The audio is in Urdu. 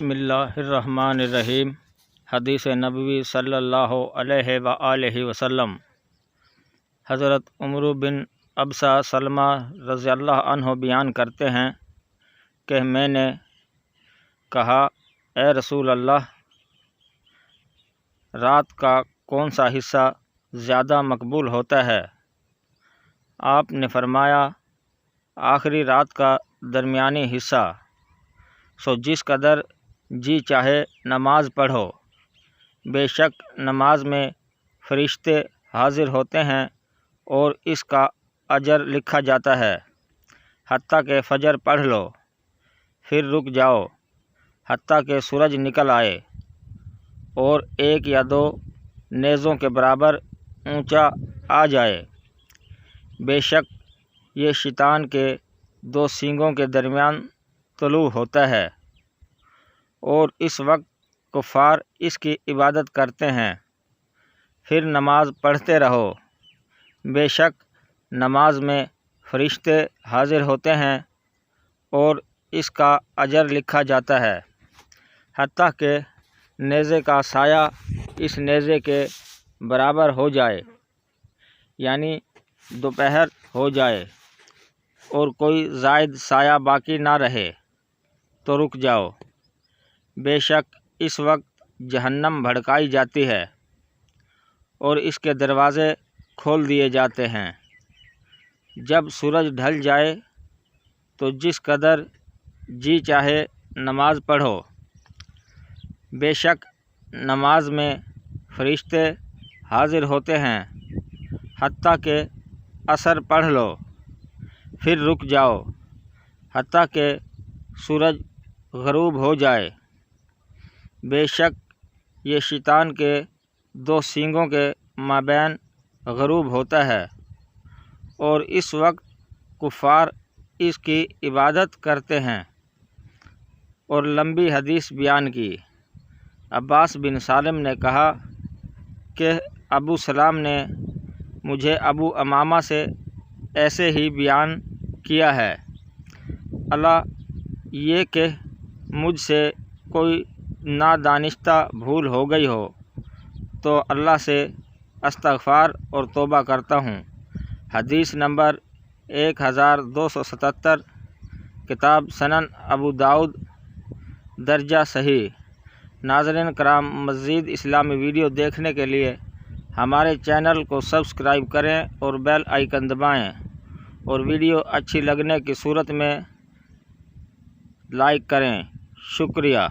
بسم اللہ الرحمن الرحیم۔ حدیث نبوی صلی اللہ علیہ وآلہ وسلم۔ حضرت عمر بن ابسہ سلمہ رضی اللہ عنہ بیان کرتے ہیں کہ میں نے کہا، اے رسول اللہ، رات کا کون سا حصہ زیادہ مقبول ہوتا ہے؟ آپ نے فرمایا، آخری رات کا درمیانی حصہ، سو جس قدر جی چاہے نماز پڑھو، بے شک نماز میں فرشتے حاضر ہوتے ہیں اور اس کا اجر لکھا جاتا ہے، حتیٰ کہ فجر پڑھ لو، پھر رک جاؤ حتیٰ کہ سورج نکل آئے اور ایک یا دو نیزوں کے برابر اونچا آ جائے۔ بے شک یہ شیطان کے دو سینگوں کے درمیان طلوع ہوتا ہے اور اس وقت کفار اس کی عبادت کرتے ہیں۔ پھر نماز پڑھتے رہو، بے شک نماز میں فرشتے حاضر ہوتے ہیں اور اس کا اجر لکھا جاتا ہے، حتیٰ کہ نیزے کا سایہ اس نیزے کے برابر ہو جائے، یعنی دوپہر ہو جائے اور کوئی زائد سایہ باقی نہ رہے تو رک جاؤ۔ بے شک اس وقت جہنم بھڑکائی جاتی ہے اور اس کے دروازے کھول دیے جاتے ہیں۔ جب سورج ڈھل جائے تو جس قدر جی چاہے نماز پڑھو، بے شک نماز میں فرشتے حاضر ہوتے ہیں، حتیٰ کہ عصر پڑھ لو، پھر رک جاؤ حتیٰ کہ سورج غروب ہو جائے۔ بے شک یہ شیطان کے دو سینگوں کے مابین غروب ہوتا ہے اور اس وقت کفار اس کی عبادت کرتے ہیں۔ اور لمبی حدیث بیان کی۔ عباس بن سالم نے کہا کہ ابو سلام نے مجھے ابو امامہ سے ایسے ہی بیان کیا ہے، الا یہ کہ مجھ سے کوئی نادانستہ بھول ہو گئی ہو تو اللہ سے استغفار اور توبہ کرتا ہوں۔ حدیث نمبر 1277، کتاب سنن ابو داؤد، درجہ صحیح۔ ناظرین کرام، مزید اسلامی ویڈیو دیکھنے کے لیے ہمارے چینل کو سبسکرائب کریں اور بیل آئیکن دبائیں، اور ویڈیو اچھی لگنے کی صورت میں لائک کریں۔ شکریہ۔